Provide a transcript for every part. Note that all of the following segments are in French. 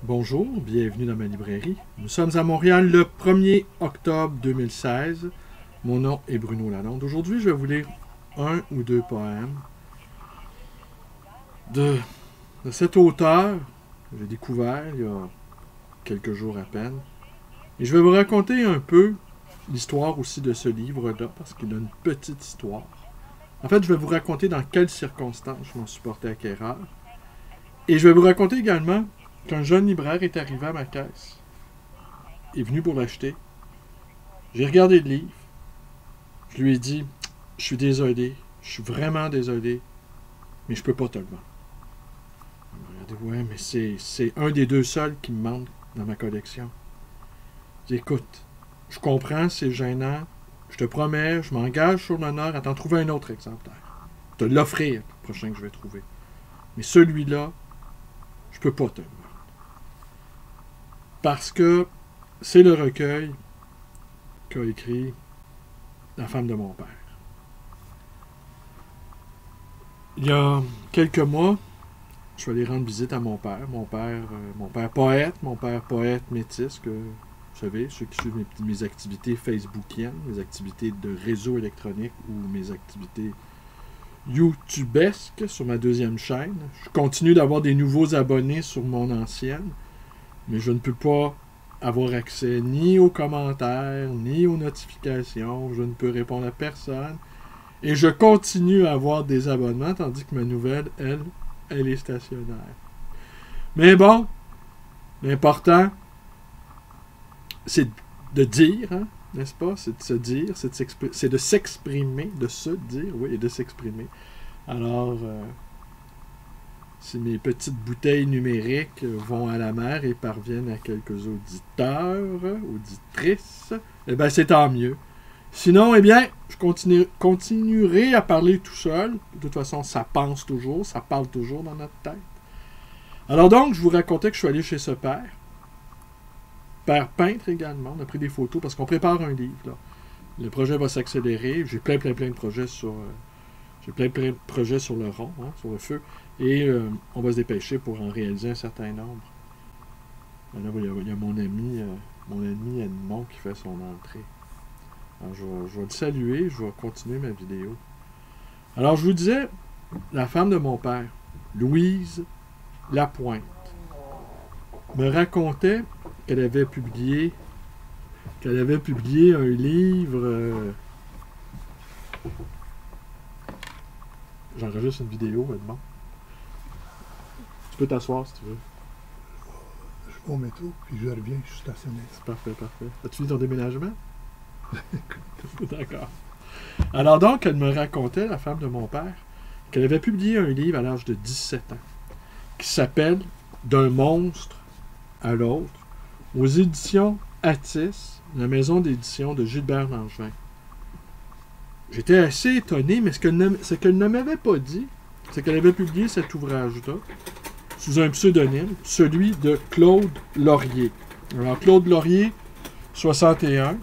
Bonjour, bienvenue dans ma librairie. Nous sommes à Montréal le 1er octobre 2016. Mon nom est Bruno Lalonde. Aujourd'hui, je vais vous lire un ou deux poèmes de cet auteur que j'ai découvert il y a quelques jours à peine. Et je vais vous raconter un peu l'histoire aussi de ce livre-là, parce qu'il a une petite histoire. En fait, je vais vous raconter dans quelles circonstances je m'en suis porté acquéreur. Et je vais vous raconter également qu'un jeune libraire est arrivé à ma caisse. Il est venu pour l'acheter. J'ai regardé le livre. Je lui ai dit, je suis désolé, je suis vraiment désolé, mais je peux pas te le vendre. Il m'a regardé, ouais, mais c'est un des deux seuls qui me manque dans ma collection. J'ai dit, écoute, je comprends, c'est gênant. Je te promets, je m'engage sur l'honneur à t'en trouver un autre exemplaire. Te l'offrir, le prochain que je vais trouver. Mais celui-là, je peux pas te le vendre. Parce que c'est le recueil qu'a écrit la femme de mon père. Il y a quelques mois, je suis allé rendre visite à mon père. Mon père poète métis, que vous savez, ceux qui suivent mes activités facebookiennes, mes activités de réseau électronique ou mes activités youtubesques sur ma deuxième chaîne. Je continue d'avoir des nouveaux abonnés sur mon ancienne, mais je ne peux pas avoir accès ni aux commentaires, ni aux notifications. Je ne peux répondre à personne. Et je continue à avoir des abonnements, tandis que ma nouvelle, elle est stationnaire. Mais bon, l'important, c'est de dire, hein, n'est-ce pas? C'est de se dire, c'est de s'exprimer, de se dire, oui, et de s'exprimer. Alors, si mes petites bouteilles numériques vont à la mer et parviennent à quelques auditeurs, auditrices, eh bien, c'est tant mieux. Sinon, eh bien, je continuerai à parler tout seul. De toute façon, ça pense toujours, ça parle toujours dans notre tête. Alors donc, je vous racontais que je suis allé chez ce père peintre également. On a pris des photos parce qu'on prépare un livre, là. Le projet va s'accélérer. J'ai plein de projets sur... J'ai plein de projets sur le rond, hein, sur le feu, et on va se dépêcher pour en réaliser un certain nombre. Là, il y a mon ami Edmond qui fait son entrée. Alors, je vais le saluer, je vais continuer ma vidéo. Alors, je vous disais, la femme de mon père, Louise Lapointe, me racontait qu'elle avait publié un livre... J'enregistre une vidéo, Edmond. Tu peux t'asseoir si tu veux. Je vais au métro, puis je reviens, je suis stationné. C'est parfait. As-tu fini ton déménagement? D'accord. Alors donc, elle me racontait, la femme de mon père, qu'elle avait publié un livre à l'âge de 17 ans, qui s'appelle « D'un monstre à l'autre », aux éditions Atis, la maison d'édition de Gilbert Langevin. J'étais assez étonné, mais ce qu'elle ne m'avait pas dit, c'est qu'elle avait publié cet ouvrage-là sous un pseudonyme, celui de Claude Laurier. Alors, Claude Laurier, 61,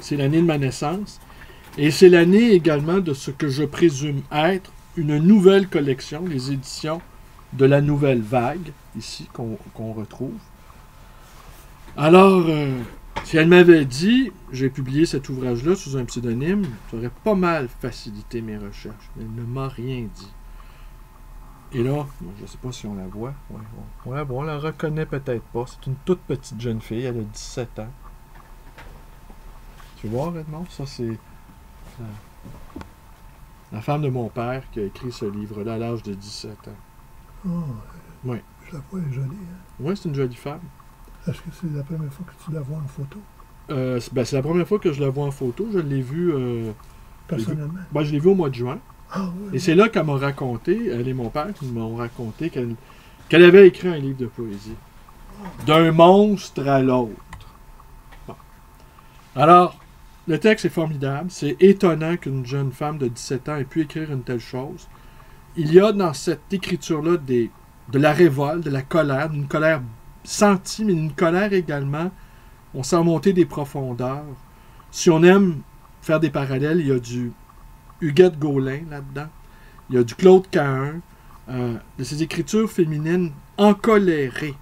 c'est l'année de ma naissance, et c'est l'année également de ce que je présume être une nouvelle collection, les éditions de la Nouvelle Vague, ici, qu'on retrouve. Alors... si elle m'avait dit, j'ai publié cet ouvrage-là sous un pseudonyme, ça aurait pas mal facilité mes recherches. Mais elle ne m'a rien dit. Et là, je ne sais pas si on la voit. Ouais, bon, on la reconnaît peut-être pas. C'est une toute petite jeune fille, elle a 17 ans. Tu vois, Edmond? Ça, c'est la femme de mon père qui a écrit ce livre-là à l'âge de 17 ans. Oh, Oui. Je la vois, elle est jolie. Hein? Oui, c'est une jolie femme. Est-ce que c'est la première fois que tu la vois en photo? C'est la première fois que je la vois en photo. Je l'ai vue... Personnellement? Je l'ai vue au mois de juin. Ah, oui, Et c'est là qu'elle m'a raconté, elle et mon père qui m'ont raconté qu'elle avait écrit un livre de poésie. D'un monstre à l'autre. Bon. Alors, le texte est formidable. C'est étonnant qu'une jeune femme de 17 ans ait pu écrire une telle chose. Il y a dans cette écriture-là de la révolte, de la colère, d'une colère sentie, mais une colère également. On sent monter des profondeurs. Si on aime faire des parallèles, il y a du Huguette Gaulin là-dedans. Il y a du Claude Cahun. De ces écritures féminines encolérées.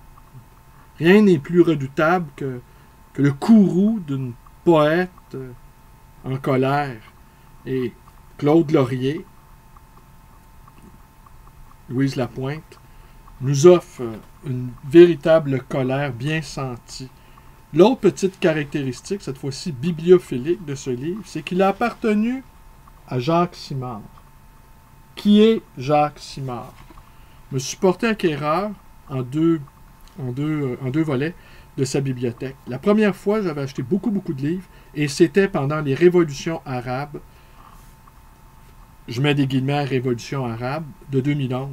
Rien n'est plus redoutable que le courroux d'une poète en colère. Et Claude Laurier, Louise Lapointe, nous offre une véritable colère bien sentie. L'autre petite caractéristique, cette fois-ci bibliophilique de ce livre, c'est qu'il a appartenu à Jacques Simard. Qui est Jacques Simard? Je me suis porté acquéreur en deux volets de sa bibliothèque. La première fois, j'avais acheté beaucoup de livres, et c'était pendant les révolutions arabes, je mets des guillemets à révolution arabe, de 2011.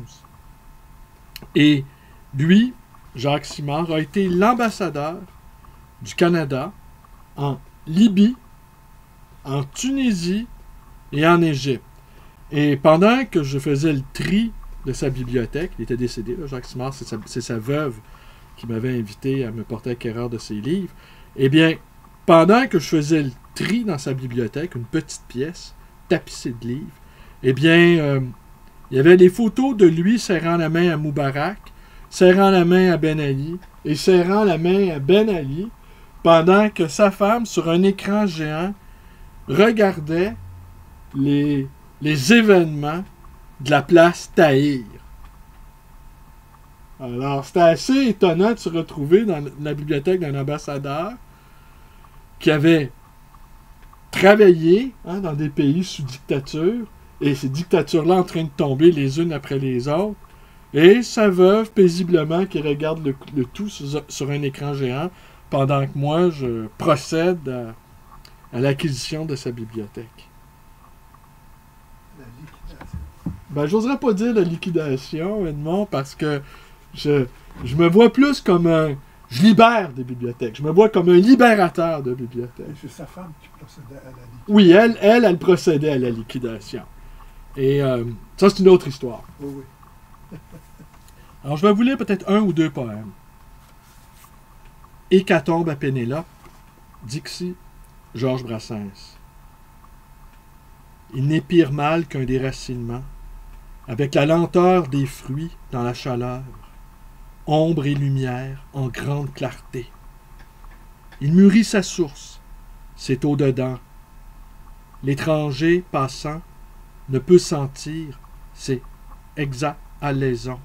Et lui, Jacques Simard, a été l'ambassadeur du Canada en Libye, en Tunisie et en Égypte. Et pendant que je faisais le tri de sa bibliothèque, il était décédé, là, Jacques Simard, c'est sa veuve qui m'avait invité à me porter acquéreur de ses livres, eh bien, pendant que je faisais le tri dans sa bibliothèque, une petite pièce tapissée de livres, eh bien, il y avait des photos de lui serrant la main à Moubarak, serrant la main à Ben Ali, et serrant la main à Ben Ali, pendant que sa femme, sur un écran géant, regardait les événements de la place Tahrir. Alors, c'était assez étonnant de se retrouver dans la bibliothèque d'un ambassadeur qui avait travaillé dans des pays sous dictature, et ces dictatures-là en train de tomber les unes après les autres, et sa veuve, paisiblement, qui regarde le tout sur un écran géant, pendant que moi, je procède à l'acquisition de sa bibliothèque. La liquidation. Ben, j'oserais pas dire la liquidation, Edmond, parce que je me vois plus comme un... Je libère des bibliothèques. Je me vois comme un libérateur de bibliothèques. Et c'est sa femme qui procédait à la liquidation. Oui, elle procédait à la liquidation. Et ça, c'est une autre histoire. Oui, oui. Alors, je vais vous lire peut-être un ou deux poèmes. Hécatombe à Pénélope, Dixie, Georges Brassens. Il n'est pire mal qu'un déracinement, avec la lenteur des fruits dans la chaleur, ombre et lumière en grande clarté. Il mûrit sa source, c'est au-dedans. L'étranger passant ne peut sentir ses exhalaisons.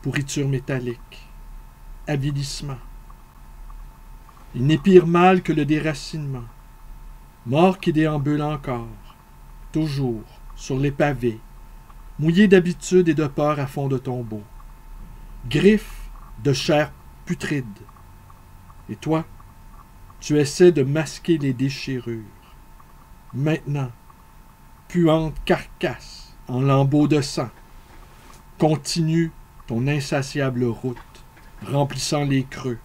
Pourriture métallique, avilissement. Il n'est pire mal que le déracinement, mort qui déambule encore, toujours sur les pavés, mouillé d'habitude et de peur à fond de tombeau, griffes de chair putride. Et toi, tu essaies de masquer les déchirures. Maintenant, puante carcasse en lambeaux de sang, continue ton insatiable route, remplissant les creux,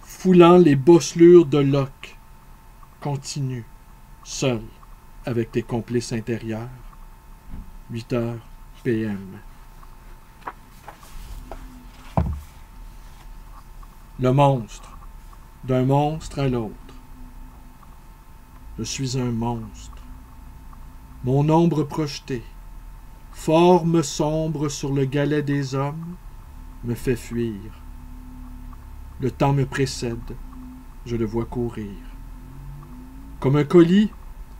foulant les bosselures de l'oc. Continue, seul, avec tes complices intérieurs. 8h PM. Le monstre, d'un monstre à l'autre. Je suis un monstre. Mon ombre projetée, forme sombre sur le galet des hommes, me fait fuir. Le temps me précède, je le vois courir. Comme un colis,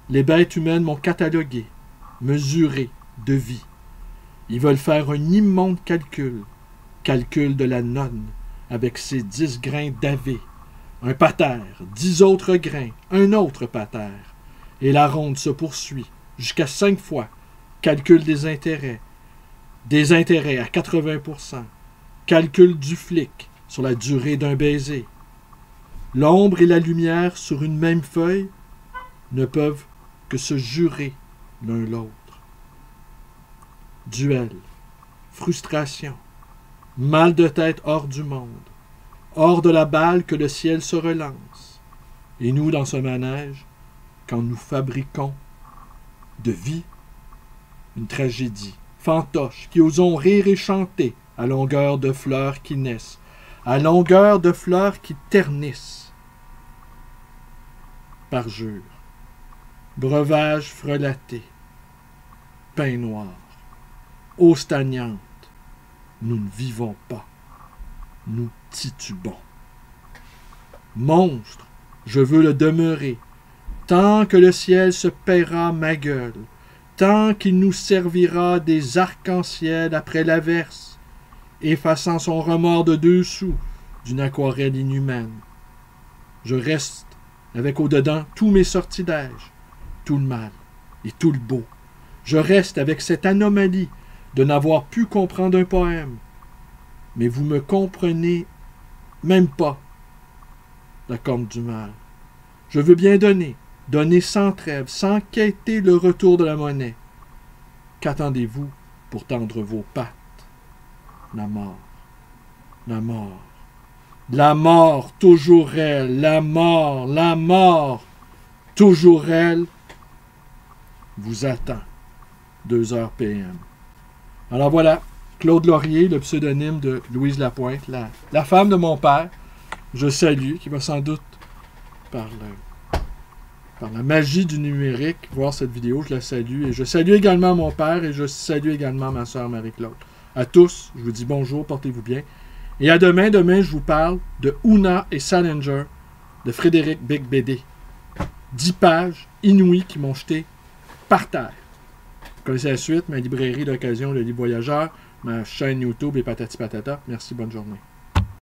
les bêtes humaines m'ont catalogué, mesuré, de vie. Ils veulent faire un immonde calcul de la nonne, avec ses 10 grains d'avée, un pater, 10 autres grains, un autre pater, et la ronde se poursuit jusqu'à 5 fois, calcul des intérêts à 80%, calcul du flic sur la durée d'un baiser. L'ombre et la lumière sur une même feuille ne peuvent que se jurer l'un l'autre. Duel, frustration, mal de tête hors du monde, hors de la balle que le ciel se relance. Et nous, dans ce manège, quand nous fabriquons de vie une tragédie, fantoche, qui osons rire et chanter à longueur de fleurs qui naissent, à longueur de fleurs qui ternissent. Parjure, breuvage frelaté, pain noir, eau stagnante, nous ne vivons pas. nous titubons. Monstre, je veux le demeurer, tant que le ciel se paiera ma gueule, tant qu'il nous servira des arcs-en-ciel après l'averse, effaçant son remords de 2 sous d'une aquarelle inhumaine. Je reste avec au-dedans tous mes sortilèges, tout le mal et tout le beau. Je reste avec cette anomalie de n'avoir pu comprendre un poème. Mais vous me comprenez même pas, la corne du mal. Je veux bien donner, donner sans trêve, sans quêter le retour de la monnaie. Qu'attendez-vous pour tendre vos pattes? La mort, la mort, la mort, toujours elle, la mort, toujours elle, vous attend. 2h PM. Alors voilà, Claude Laurier, le pseudonyme de Louise Lapointe, la femme de mon père, je salue, qui va sans doute, par la magie du numérique, voir cette vidéo, je la salue. Et je salue également mon père et je salue également ma sœur Marie-Claude. À tous, je vous dis bonjour, portez-vous bien. Et à demain. Demain, je vous parle de Una et Salinger de Frédéric Beigbeder. 10 pages inouïes qui m'ont jeté par terre. Vous connaissez la suite, ma librairie d'occasion, le livre voyageur, ma chaîne YouTube et patati patata. Merci, bonne journée.